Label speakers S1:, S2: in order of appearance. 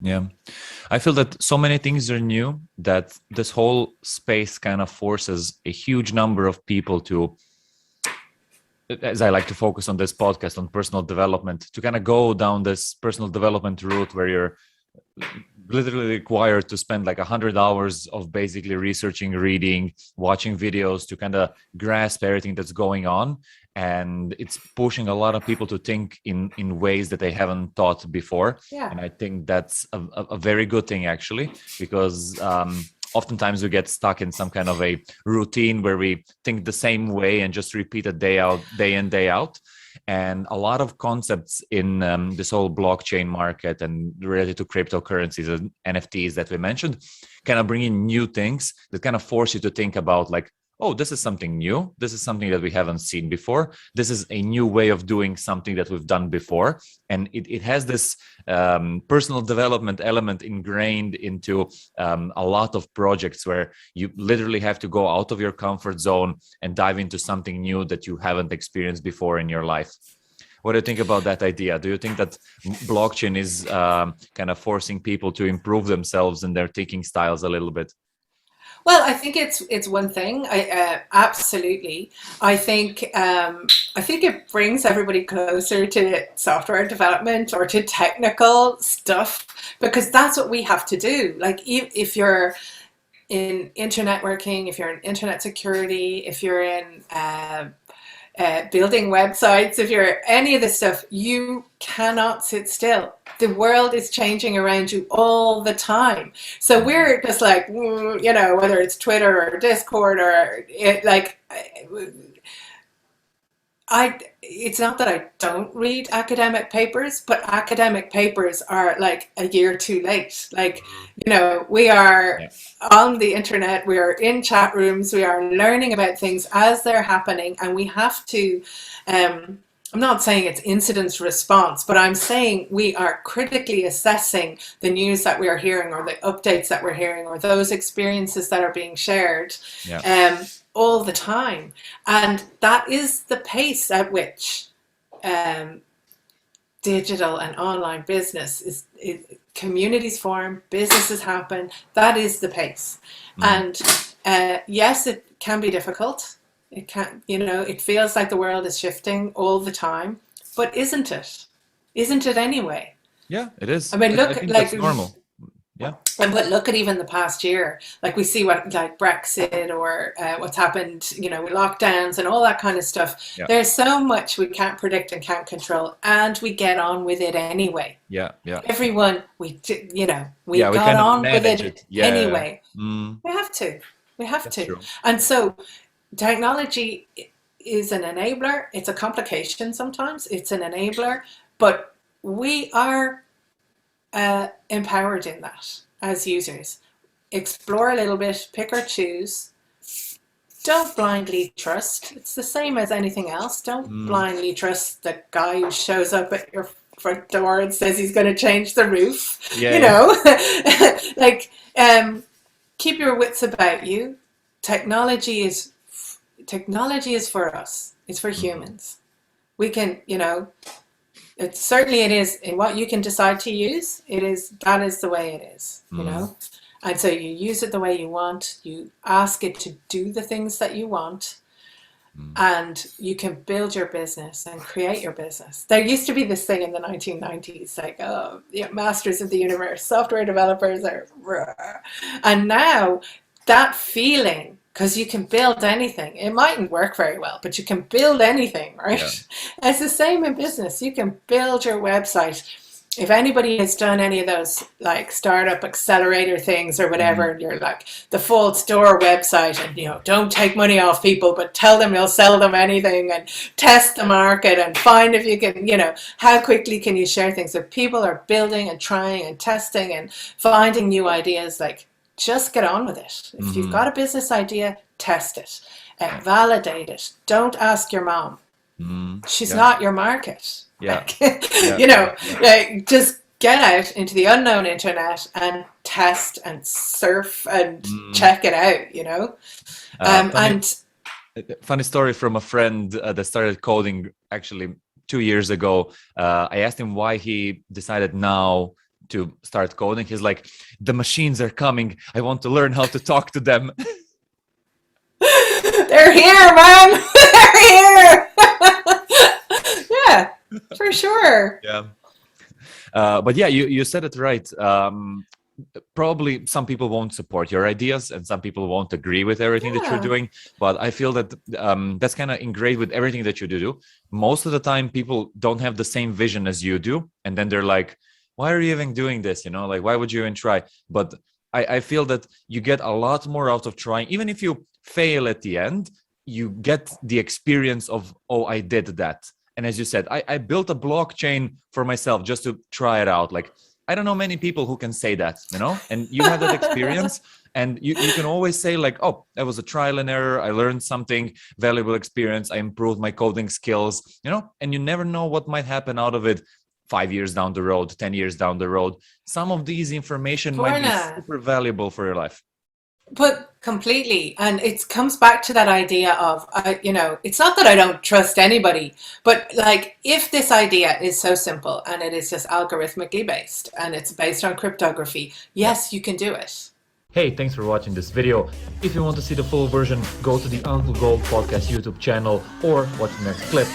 S1: Yeah. I feel that so many things are new that this whole space kind of forces a huge number of people to, as I like to focus on this podcast on personal development, to kind of go down this personal development route where you're literally required to spend like 100 hours of basically researching, reading, watching videos to kind of grasp everything that's going on. And it's pushing a lot of people to think in ways that they haven't thought before.
S2: Yeah.
S1: And I think that's a very good thing, actually, because oftentimes we get stuck in some kind of a routine where we think the same way and just repeat it day out, day in, day out. And a lot of concepts in this whole blockchain market and related to cryptocurrencies and NFTs that we mentioned kind of bring in new things that kind of force you to think about like, oh, this is something new. This is something that we haven't seen before. This is a new way of doing something that we've done before. And it has this personal development element ingrained into a lot of projects where you literally have to go out of your comfort zone and dive into something new that you haven't experienced before in your life. What do you think about that idea? Do you think that blockchain is kind of forcing people to improve themselves and their thinking styles a little bit?
S2: Well, I think it's one thing. Absolutely. I think it brings everybody closer to software development or to technical stuff because that's what we have to do. Like if you're in internet working, if you're in internet security, if you're in building websites, if you're any of this stuff, you cannot sit still. The world is changing around you all the time. So we're just like, whether it's Twitter or Discord or it's not that I don't read academic papers, but academic papers are like a year too late. Like, we are
S1: Yeah.
S2: on the internet, we are in chat rooms, we are learning about things as they're happening, and we have to, I'm not saying it's incident response, but I'm saying we are critically assessing the news that we are hearing or the updates that we're hearing or those experiences that are being shared.
S1: Yeah.
S2: All the time. And that is the pace at which um, digital and online business communities form, businesses happen. That is the pace.
S1: Mm.
S2: And yes, it can be difficult. It can, it feels like the world is shifting all the time, but isn't it? Isn't it anyway?
S1: Yeah, it is.
S2: I mean,
S1: I
S2: look,
S1: think
S2: like,
S1: that's normal. Yeah.
S2: but look at even the past year, like we see what like Brexit or what's happened, with lockdowns and all that kind of stuff.
S1: Yeah.
S2: There's so much we can't predict and can't control, and we get on with it anyway.
S1: Yeah. Yeah.
S2: Everyone, we
S1: Yeah. We
S2: got
S1: kind of
S2: on with
S1: manage
S2: it
S1: it. Yeah.
S2: anyway.
S1: Mm,
S2: We have to. We have
S1: that's
S2: to.
S1: true.
S2: And so technology is an enabler. It's a complication sometimes. It's an enabler, but we are empowered in that as users. Explore a little bit, pick or choose. Don't blindly trust. It's the same as anything else. Don't
S1: Mm,
S2: blindly trust the guy who shows up at your front door and says he's going to change the roof.
S1: yeah.
S2: You
S1: Yeah.
S2: know, like keep your wits about you. Technology is technology is for us. It's for
S1: Mm,
S2: humans. We can, it is in what you can decide to use. That is the way it is.
S1: mm,
S2: And so you use it the way you want. You ask it to do the things that you want,
S1: mm.
S2: and you can build your business and create your business. There used to be this thing in the 1990s, like, oh, masters of the universe, software developers are, and now that feeling, because you can build anything. It mightn't work very well, but you can build anything, right?
S1: Yeah.
S2: It's the same in business. You can build your website. If anybody has done any of those like startup accelerator things or whatever,
S1: Mm,
S2: and you're like the full store website and don't take money off people, but tell them you'll sell them anything and test the market and find if you can, how quickly can you share things. If people are building and trying and testing and finding new ideas, like just get on with it. If you've
S1: mm,
S2: got a business idea, test it, validate it. Don't ask your mom.
S1: mm.
S2: She's
S1: Yeah.
S2: not your market.
S1: Yeah.
S2: Like,
S1: Yeah. Yeah. Yeah.
S2: like just get out into the unknown internet and test and surf and
S1: Mm.
S2: check it out.
S1: Funny,
S2: And
S1: funny story from a friend that started coding actually 2 years ago. I asked him why he decided now to start coding. He's like, the machines are coming. I want to learn how to talk to them.
S2: They're here, man. They're here. Yeah, for sure.
S1: Yeah. But yeah, you said it right. Probably some people won't support your ideas and some people won't agree with everything that you're doing. But I feel that that's kind of ingrained with everything that you do. Most of the time, people don't have the same vision as you do. And then they're like, why are you even doing this? You know, like, why would you even try? But I feel that you get a lot more out of trying. Even if you fail at the end, you get the experience of, oh, I did that. And as you said, I built a blockchain for myself just to try it out. Like, I don't know many people who can say that, you know, and you have that experience and you can always say like, oh, that was a trial and error. I learned something, valuable experience. I improved my coding skills, you know, and you never know what might happen out of it 5 years down the road, 10 years down the road. Some of these information might be super valuable for your life.
S2: But completely. And it comes back to that idea of, you know, it's not that I don't trust anybody, but like if this idea is so simple and it is just algorithmically based and it's based on cryptography, yes, you can do it.
S1: Hey, thanks for watching this video. If you want to see the full version, go to the Uncle Gold Podcast YouTube channel or watch the next clip.